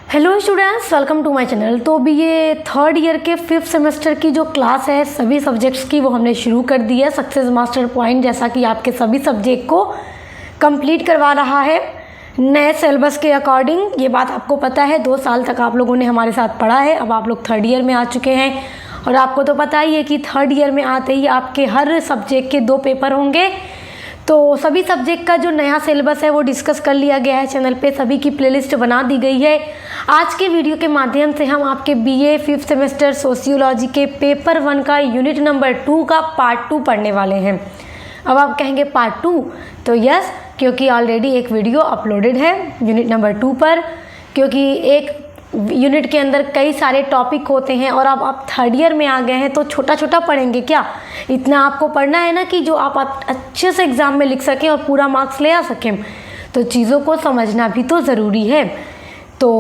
Hello students, welcome to my channel. तो अभी ये थर्ड ईयर के 5th सेमेस्टर की जो क्लास है सभी सब्जेक्ट्स की वो हमने शुरू कर दी है। सक्सेस मास्टर पॉइंट जैसा कि आपके सभी सब्जेक्ट को कंप्लीट करवा रहा है नए सिलेबस के अकॉर्डिंग। ये बात आपको पता है, 2 साल तक आप लोगों ने हमारे साथ पढ़ा है। अब आप लोग थर्ड ईयर में आ चुके हैं और आपको तो पता ही है कि थर्ड ईयर में आते ही आपके हर सब्जेक्ट के 2 पेपर होंगे। तो सभी सब्जेक्ट का जो नया सिलेबस है वो डिस्कस कर लिया गया है। चैनल पे सभी की प्लेलिस्ट बना दी गई है। आज के वीडियो के माध्यम से हम आपके बीए 5th सेमेस्टर सोशियोलॉजी के पेपर 1 का यूनिट नंबर 2 का पार्ट 2 पढ़ने वाले हैं। अब आप कहेंगे पार्ट 2, तो यस, क्योंकि ऑलरेडी एक वीडियो अपलोडेड है यूनिट नंबर 2 पर। क्योंकि एक यूनिट के अंदर कई सारे टॉपिक होते हैं और अब आप थर्ड ईयर में आ गए हैं तो छोटा छोटा पढ़ेंगे क्या, इतना आपको पढ़ना है ना कि जो आप अच्छे से एग्ज़ाम में लिख सकें और पूरा मार्क्स ले आ सकें। तो चीज़ों को समझना भी तो ज़रूरी है। तो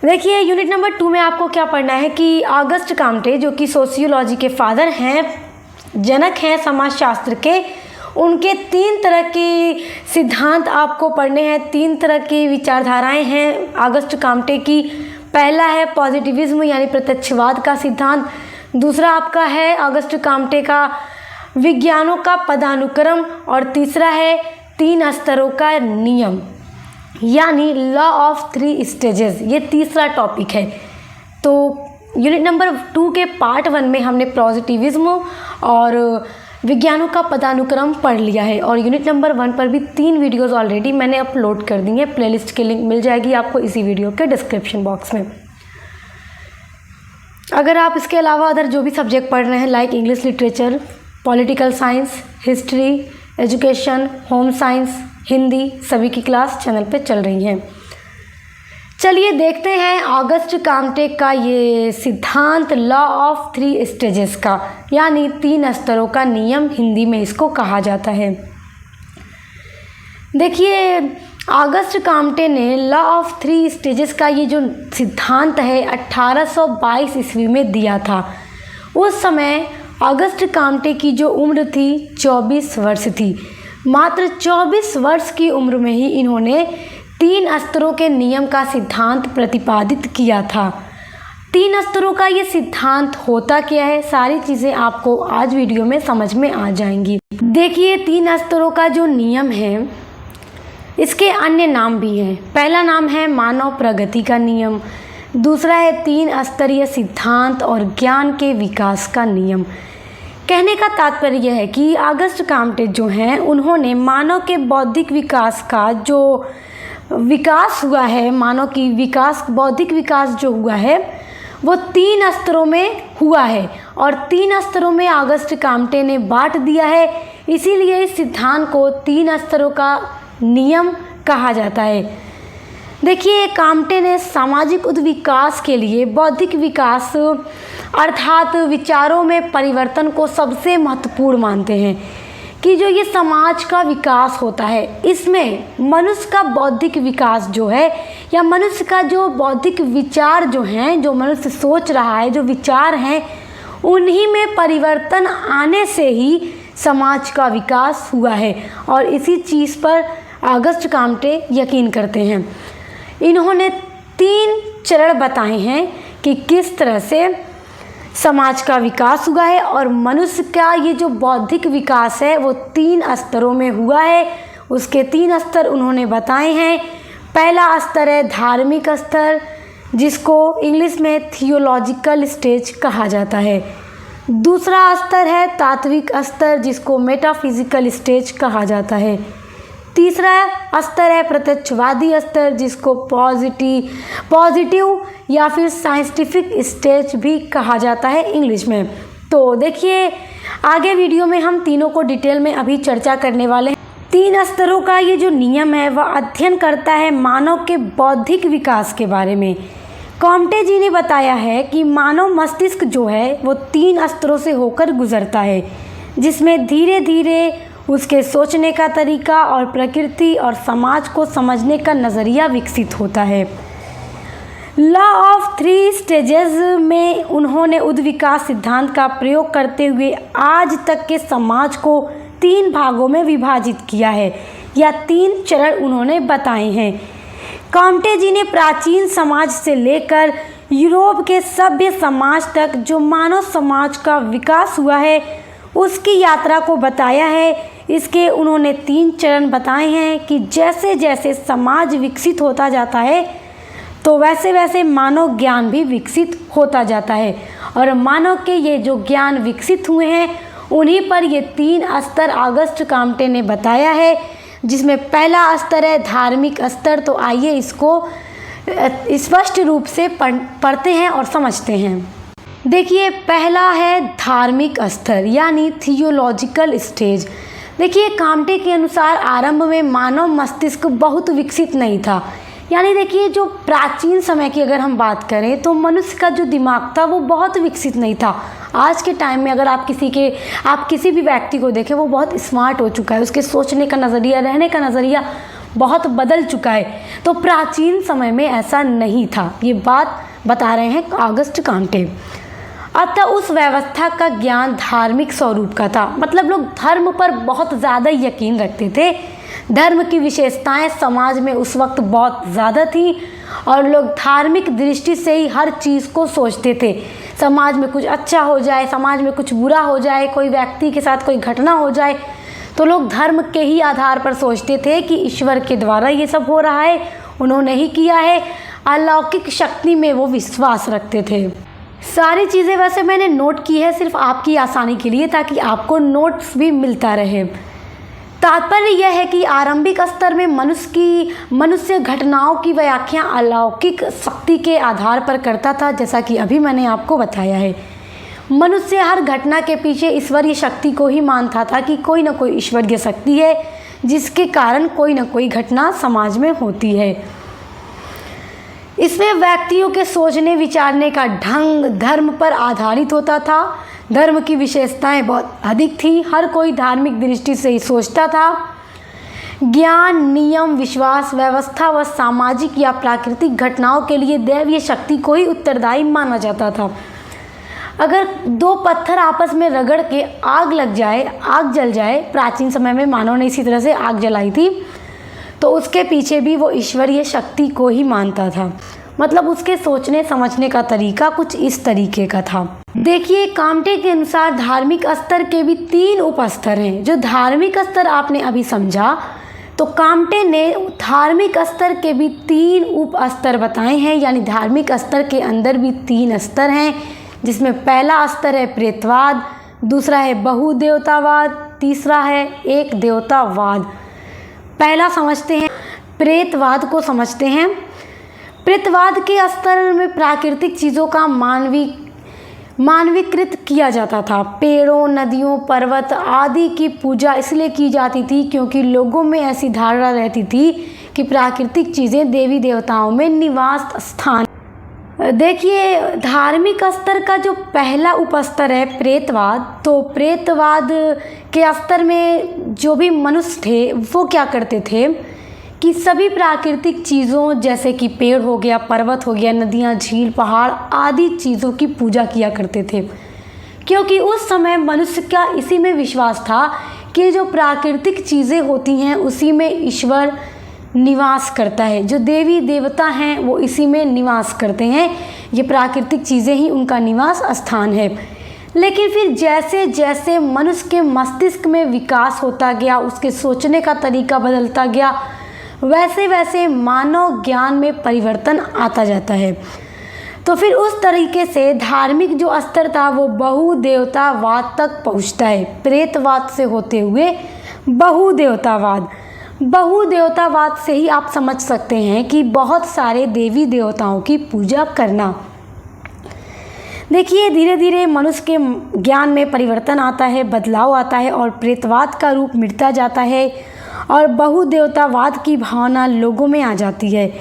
देखिए, यूनिट नंबर 2 में आपको क्या पढ़ना है कि ऑगस्ट काम्टे जो कि सोशियोलॉजी के फादर हैं, जनक हैं समाजशास्त्र के, उनके 3 तरह के सिद्धांत आपको पढ़ने हैं। 3 तरह की विचारधाराएं हैं ऑगस्ट काम्टे की। पहला है पॉजिटिविज्म यानी प्रत्यक्षवाद का सिद्धांत। दूसरा आपका है ऑगस्ट काम्टे का विज्ञानों का पदानुक्रम। और तीसरा है 3 स्तरों का नियम यानी लॉ ऑफ 3 स्टेजेस। ये तीसरा टॉपिक है। तो यूनिट नंबर 2 के पार्ट 1 में हमने पॉजिटिविज्म और विज्ञानों का पदानुक्रम पढ़ लिया है। और यूनिट नंबर 1 पर भी 3 वीडियोस ऑलरेडी मैंने अपलोड कर दी हैं। प्लेलिस्ट की लिंक मिल जाएगी आपको इसी वीडियो के डिस्क्रिप्शन बॉक्स में। अगर आप इसके अलावा अदर जो भी सब्जेक्ट पढ़ रहे हैं like English literature, political science, history, education, home science, Hindi, सभी की क्लास चैनल पे चल रही हैं। चलिए देखते हैं ऑगस्ट काम्टे का ये सिद्धांत लॉ ऑफ 3 स्टेजेस का, यानी 3 स्तरों का नियम हिंदी में इसको कहा जाता है। देखिए, ऑगस्ट काम्टे ने लॉ ऑफ 3 स्टेजेस का ये जो सिद्धांत है 1822 ईस्वी में दिया था। उस समय ऑगस्ट काम्टे की जो उम्र थी 24 वर्ष थी। मात्र 24 वर्ष की उम्र में ही इन्होंने 3 स्तरों के नियम का सिद्धांत प्रतिपादित किया था। 3 स्तरों का ये सिद्धांत होता क्या है, सारी चीज़ें आपको आज वीडियो में समझ में आ जाएंगी। देखिए, 3 स्तरों का जो नियम है इसके अन्य नाम भी हैं। पहला नाम है मानव प्रगति का नियम, दूसरा है 3 स्तरीय सिद्धांत और ज्ञान के विकास का नियम। कहने का तात्पर्य यह है कि ऑगस्ट काम्टे जो हैं उन्होंने मानव के बौद्धिक विकास का जो विकास हुआ है, मानव की विकास, बौद्धिक विकास जो हुआ है वो 3 स्तरों में हुआ है। और 3 स्तरों में ऑगस्ट काम्टे ने बांट दिया है। इसीलिए इस सिद्धांत को 3 स्तरों का नियम कहा जाता है। देखिए, काम्टे ने सामाजिक उद्विकास के लिए बौद्धिक विकास अर्थात विचारों में परिवर्तन को सबसे महत्वपूर्ण मानते हैं कि जो ये समाज का विकास होता है इसमें मनुष्य का बौद्धिक विकास जो है या मनुष्य का जो बौद्धिक विचार जो हैं, जो मनुष्य सोच रहा है, जो विचार हैं, उन्हीं में परिवर्तन आने से ही समाज का विकास हुआ है। और इसी चीज़ पर ऑगस्ट काम्टे यकीन करते हैं। इन्होंने 3 चरण बताए हैं कि किस तरह से समाज का विकास हुआ है और मनुष्य का ये जो बौद्धिक विकास है वो 3 स्तरों में हुआ है। उसके 3 स्तर उन्होंने बताए हैं। पहला स्तर है धार्मिक स्तर, जिसको इंग्लिश में थियोलॉजिकल स्टेज कहा जाता है। दूसरा स्तर है तात्विक स्तर, जिसको मेटाफिजिकल स्टेज कहा जाता है। तीसरा स्तर है प्रत्यक्षवादी स्तर, जिसको पॉजिटिव या फिर साइंटिफिक स्टेज भी कहा जाता है इंग्लिश में। तो देखिए, आगे वीडियो में हम तीनों को डिटेल में अभी चर्चा करने वाले हैं। 3 स्तरों का ये जो नियम है वह अध्ययन करता है मानव के बौद्धिक विकास के बारे में। काम्टे जी ने बताया है कि मानव मस्तिष्क जो है वो 3 स्तरों से होकर गुजरता है, जिसमें धीरे धीरे उसके सोचने का तरीका और प्रकृति और समाज को समझने का नज़रिया विकसित होता है। लॉ ऑफ 3 स्टेजेस में उन्होंने उद्विकास सिद्धांत का प्रयोग करते हुए आज तक के समाज को 3 भागों में विभाजित किया है या 3 चरण उन्होंने बताए हैं। काम्टे जी ने प्राचीन समाज से लेकर यूरोप के सभ्य समाज तक जो मानव समाज का विकास हुआ है उसकी यात्रा को बताया है। इसके उन्होंने 3 चरण बताए हैं कि जैसे जैसे समाज विकसित होता जाता है तो वैसे वैसे मानव ज्ञान भी विकसित होता जाता है, और मानव के ये जो ज्ञान विकसित हुए हैं उन्हीं पर ये 3 स्तर ऑगस्ट काम्टे ने बताया है, जिसमें पहला स्तर है धार्मिक स्तर। तो आइए इसको स्पष्ट रूप से पढ़ते हैं और समझते हैं। देखिए, पहला है धार्मिक स्तर यानी थियोलॉजिकल स्टेज। देखिए, काम्टे के अनुसार आरंभ में मानव मस्तिष्क बहुत विकसित नहीं था। यानी देखिए, जो प्राचीन समय की अगर हम बात करें तो मनुष्य का जो दिमाग था वो बहुत विकसित नहीं था। आज के टाइम में अगर आप किसी भी व्यक्ति को देखें, वो बहुत स्मार्ट हो चुका है, उसके सोचने का नज़रिया, रहने का नज़रिया बहुत बदल चुका है। तो प्राचीन समय में ऐसा नहीं था, ये बात बता रहे हैं ऑगस्ट काम्टे। अतः उस व्यवस्था का ज्ञान धार्मिक स्वरूप का था, मतलब लोग धर्म पर बहुत ज़्यादा यकीन रखते थे। धर्म की विशेषताएं समाज में उस वक्त बहुत ज़्यादा थी और लोग धार्मिक दृष्टि से ही हर चीज़ को सोचते थे। समाज में कुछ अच्छा हो जाए, समाज में कुछ बुरा हो जाए, कोई व्यक्ति के साथ कोई घटना हो जाए तो लोग धर्म के ही आधार पर सोचते थे कि ईश्वर के द्वारा ये सब हो रहा है, उन्होंने ही किया है। अलौकिक शक्ति में वो विश्वास रखते थे। सारी चीज़ें वैसे मैंने नोट की है सिर्फ आपकी आसानी के लिए, ताकि आपको नोट्स भी मिलता रहे। तात्पर्य यह है कि आरंभिक स्तर में मनुष्य घटनाओं की व्याख्या अलौकिक शक्ति के आधार पर करता था, जैसा कि अभी मैंने आपको बताया है। मनुष्य हर घटना के पीछे ईश्वरीय शक्ति को ही मानता था कि कोई ना कोई ईश्वरीय शक्ति है जिसके कारण कोई ना कोई घटना समाज में होती है। इसमें व्यक्तियों के सोचने विचारने का ढंग धर्म पर आधारित होता था। धर्म की विशेषताएं बहुत अधिक थी, हर कोई धार्मिक दृष्टि से ही सोचता था। ज्ञान, नियम, विश्वास, व्यवस्था व सामाजिक या प्राकृतिक घटनाओं के लिए दैवीय शक्ति को ही उत्तरदायी माना जाता था। अगर 2 पत्थर आपस में रगड़ के आग जल जाए, प्राचीन समय में मानव ने इसी तरह से आग जलाई थी, तो उसके पीछे भी वो ईश्वरीय शक्ति को ही मानता था। मतलब उसके सोचने समझने का तरीका कुछ इस तरीके का था। देखिए, काम्टे के अनुसार धार्मिक स्तर के भी 3 उपस्तर हैं। जो धार्मिक स्तर आपने अभी समझा, तो काम्टे ने धार्मिक स्तर के भी 3 उप स्तर बताए हैं, यानी धार्मिक स्तर के अंदर भी 3 स्तर हैं, जिसमें पहला स्तर है प्रेतवाद, दूसरा है बहुदेवतावाद, तीसरा है एक देवतावाद। पहला समझते हैं, प्रेतवाद को समझते हैं। प्रेतवाद के स्तर में प्राकृतिक चीज़ों का मानवीकृत किया जाता था। पेड़ों, नदियों, पर्वत आदि की पूजा इसलिए की जाती थी क्योंकि लोगों में ऐसी धारणा रहती थी कि प्राकृतिक चीज़ें देवी देवताओं में निवास स्थान। देखिए, धार्मिक स्तर का जो पहला उपस्तर है प्रेतवाद, तो प्रेतवाद के स्तर में जो भी मनुष्य थे वो क्या करते थे कि सभी प्राकृतिक चीज़ों जैसे कि पेड़ हो गया, पर्वत हो गया, नदियाँ, झील, पहाड़ आदि चीज़ों की पूजा किया करते थे, क्योंकि उस समय मनुष्य का इसी में विश्वास था कि जो प्राकृतिक चीज़ें होती हैं उसी में ईश्वर निवास करता है। जो देवी देवता हैं वो इसी में निवास करते हैं, ये प्राकृतिक चीज़ें ही उनका निवास स्थान है। लेकिन फिर जैसे जैसे मनुष्य के मस्तिष्क में विकास होता गया, उसके सोचने का तरीका बदलता गया, वैसे वैसे मानव ज्ञान में परिवर्तन आता जाता है। तो फिर उस तरीके से धार्मिक जो स्तर था वो बहुदेवतावाद तक पहुंचता है, प्रेतवाद से होते हुए बहुदेवतावाद से ही आप समझ सकते हैं कि बहुत सारे देवी देवताओं की पूजा करना। देखिए, धीरे धीरे मनुष्य के ज्ञान में परिवर्तन आता है, बदलाव आता है और प्रेतवाद का रूप मिटता जाता है और बहुदेवतावाद की भावना लोगों में आ जाती है।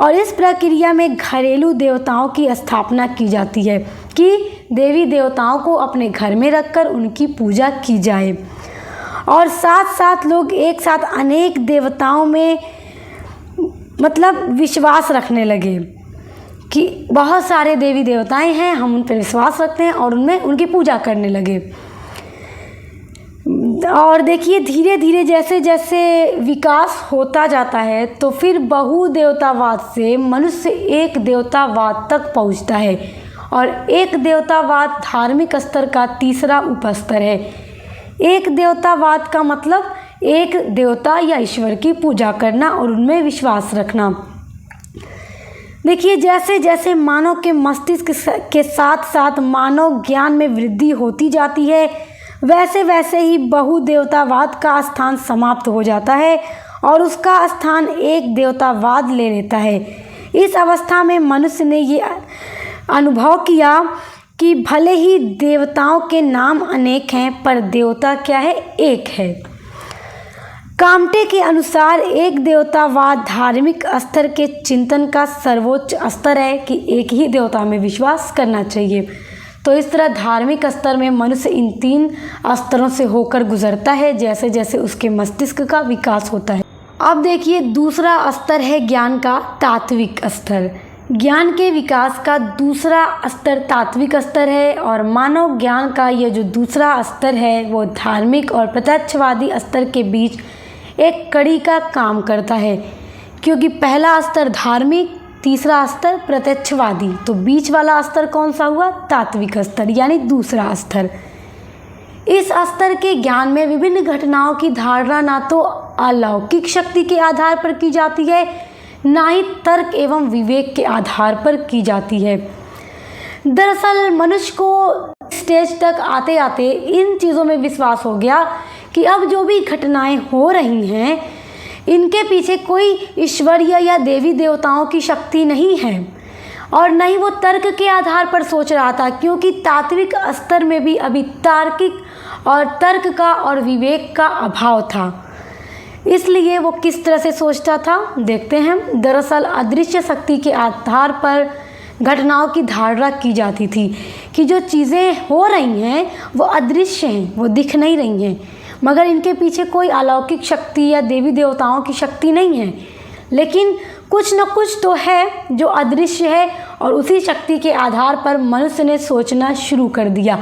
और इस प्रक्रिया में घरेलू देवताओं की स्थापना की जाती है कि देवी देवताओं को अपने घर में रखकर उनकी पूजा की जाए, और साथ साथ लोग एक साथ अनेक देवताओं में मतलब विश्वास रखने लगे कि बहुत सारे देवी देवताएं हैं, हम उन पर विश्वास रखते हैं और उनमें उनकी पूजा करने लगे। और देखिए धीरे धीरे जैसे जैसे विकास होता जाता है तो फिर बहुदेवतावाद से मनुष्य एक देवतावाद तक पहुंचता है, और एक देवतावाद धार्मिक स्तर का तीसरा उपस्तर है। एक देवतावाद का मतलब एक देवता या ईश्वर की पूजा करना और उनमें विश्वास रखना। देखिए जैसे जैसे मानव के मस्तिष्क के साथ साथ मानव ज्ञान में वृद्धि होती जाती है, वैसे वैसे ही बहुदेवतावाद का स्थान समाप्त हो जाता है और उसका स्थान एक देवतावाद ले लेता है। इस अवस्था में मनुष्य ने ये अनुभव किया कि भले ही देवताओं के नाम अनेक हैं पर देवता क्या है, एक है। काम्टे के अनुसार एक देवतावाद धार्मिक स्तर के चिंतन का सर्वोच्च स्तर है कि एक ही देवता में विश्वास करना चाहिए। तो इस तरह धार्मिक स्तर में मनुष्य इन 3 स्तरों से होकर गुजरता है जैसे जैसे उसके मस्तिष्क का विकास होता है। अब देखिए दूसरा स्तर है ज्ञान का तात्विक स्तर। ज्ञान के विकास का दूसरा स्तर तात्विक स्तर है, और मानव ज्ञान का यह जो दूसरा स्तर है वो धार्मिक और प्रत्यक्षवादी स्तर के बीच एक कड़ी का काम करता है, क्योंकि पहला स्तर धार्मिक, तीसरा स्तर प्रत्यक्षवादी, तो बीच वाला स्तर कौन सा हुआ, तात्विक स्तर यानी दूसरा स्तर। इस स्तर के ज्ञान में विभिन्न घटनाओं की धारणा ना तो अलौकिक शक्ति के आधार पर की जाती है, ना ही तर्क एवं विवेक के आधार पर की जाती है। दरअसल मनुष्य को स्टेज तक आते आते इन चीज़ों में विश्वास हो गया कि अब जो भी घटनाएं हो रही हैं इनके पीछे कोई ईश्वरीय या देवी देवताओं की शक्ति नहीं है, और न ही वो तर्क के आधार पर सोच रहा था, क्योंकि तात्विक स्तर में भी अभी तार्किक और तर्क का और विवेक का अभाव था। इसलिए वो किस तरह से सोचता था देखते हैं। दरअसल अदृश्य शक्ति के आधार पर घटनाओं की धारणा की जाती थी कि जो चीज़ें हो रही हैं वो अदृश्य हैं, वो दिख नहीं रही हैं, मगर इनके पीछे कोई अलौकिक शक्ति या देवी देवताओं की शक्ति नहीं है, लेकिन कुछ न कुछ तो है जो अदृश्य है, और उसी शक्ति के आधार पर मनुष्य ने सोचना शुरू कर दिया।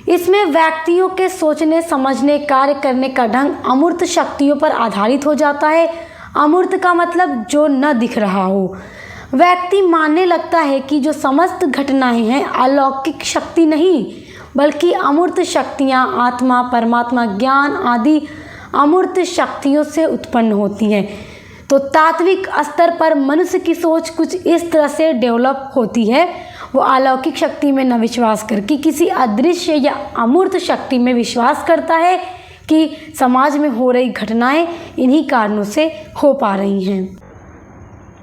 इसमें व्यक्तियों के सोचने समझने कार्य करने का ढंग अमूर्त शक्तियों पर आधारित हो जाता है। अमूर्त का मतलब जो न दिख रहा हो। व्यक्ति मानने लगता है कि जो समस्त घटनाएं हैं अलौकिक शक्ति नहीं बल्कि अमूर्त शक्तियाँ, आत्मा, परमात्मा, ज्ञान आदि अमूर्त शक्तियों से उत्पन्न होती हैं। तो तात्विक स्तर पर मनुष्य की सोच कुछ इस तरह से डेवलप होती है, वो अलौकिक शक्ति में न विश्वास करके किसी अदृश्य या अमूर्त शक्ति में विश्वास करता है कि समाज में हो रही घटनाएं इन्हीं कारणों से हो पा रही हैं।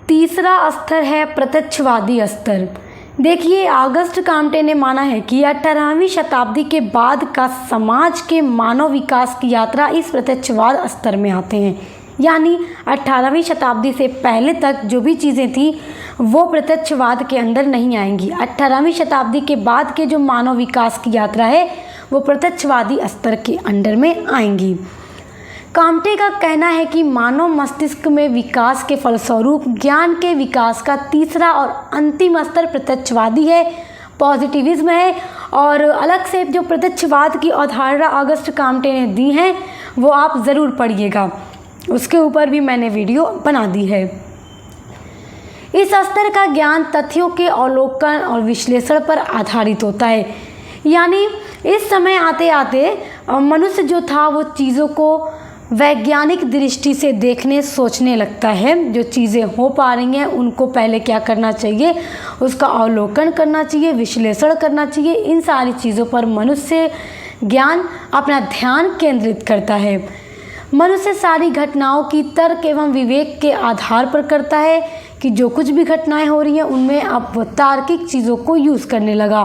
तीसरा स्तर है प्रत्यक्षवादी स्तर। देखिए ऑगस्ट काम्टे ने माना है कि 18वीं शताब्दी के बाद का समाज के मानव विकास की यात्रा इस प्रत्यक्षवाद स्तर में आते हैं, यानी 18वीं शताब्दी से पहले तक जो भी चीज़ें थी वो प्रत्यक्षवाद के अंदर नहीं आएंगी। 18वीं शताब्दी के बाद के जो मानव विकास की यात्रा है वो प्रत्यक्षवादी स्तर के अंडर में आएंगी। काम्टे का कहना है कि मानव मस्तिष्क में विकास के फलस्वरूप ज्ञान के विकास का तीसरा और अंतिम स्तर प्रत्यक्षवादी है, पॉजिटिविज्म है। और अलग से जो प्रत्यक्षवाद की अवधारणा ऑगस्ट काम्टे ने दी है वो आप ज़रूर पढ़िएगा, उसके ऊपर भी मैंने वीडियो बना दी है। इस स्तर का ज्ञान तथ्यों के अवलोकन और विश्लेषण पर आधारित होता है, यानी इस समय आते आते मनुष्य जो था वो चीज़ों को वैज्ञानिक दृष्टि से देखने सोचने लगता है। जो चीज़ें हो पा रही हैं उनको पहले क्या करना चाहिए, उसका अवलोकन करना चाहिए, विश्लेषण करना चाहिए। इन सारी चीज़ों पर मनुष्य ज्ञान अपना ध्यान केंद्रित करता है। मनुष्य सारी घटनाओं की तर्क एवं विवेक के आधार पर करता है कि जो कुछ भी घटनाएं हो रही हैं उनमें अब वो तार्किक चीज़ों को यूज़ करने लगा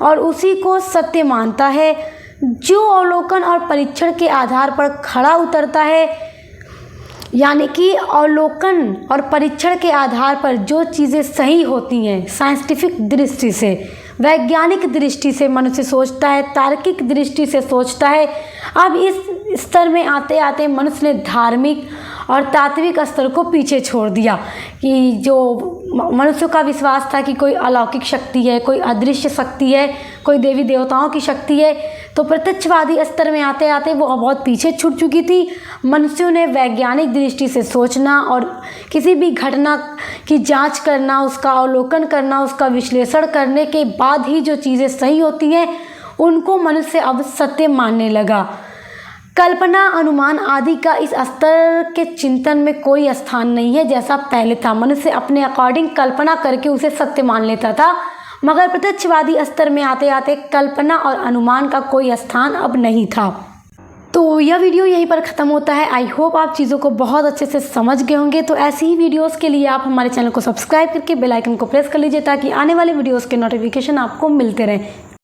और उसी को सत्य मानता है। जो अवलोकन और परीक्षण के आधार पर खड़ा उतरता है, यानी कि अवलोकन और परीक्षण के आधार पर जो चीज़ें सही होती हैं साइंटिफिक दृष्टि से, वैज्ञानिक दृष्टि से मनुष्य सोचता है, तार्किक दृष्टि से सोचता है। अब इस स्तर में आते आते मनुष्य ने धार्मिक और तात्विक स्तर को पीछे छोड़ दिया कि जो मनुष्यों का विश्वास था कि कोई अलौकिक शक्ति है, कोई अदृश्य शक्ति है, कोई देवी देवताओं की शक्ति है। तो प्रत्यक्षवादी स्तर में आते आते वो बहुत पीछे छूट चुकी थी। मनुष्यों ने वैज्ञानिक दृष्टि से सोचना और किसी भी घटना की जांच करना, उसका अवलोकन करना, उसका विश्लेषण करने के बाद ही जो चीज़ें सही होती हैं उनको मनुष्य अब सत्य मानने लगा। कल्पना, अनुमान आदि का इस स्तर के चिंतन में कोई स्थान नहीं है जैसा पहले था। मनुष्य अपने अकॉर्डिंग कल्पना करके उसे सत्य मान लेता था, मगर प्रत्यक्षवादी स्तर में आते आते कल्पना और अनुमान का कोई स्थान अब नहीं था। तो यह वीडियो यहीं पर ख़त्म होता है। आई होप आप चीज़ों को बहुत अच्छे से समझ गए होंगे। तो ऐसी ही वीडियोस के लिए आप हमारे चैनल को सब्सक्राइब करके बेल आइकन को प्रेस कर लीजिए ताकि आने वाले वीडियोस के नोटिफिकेशन आपको मिलते रहें।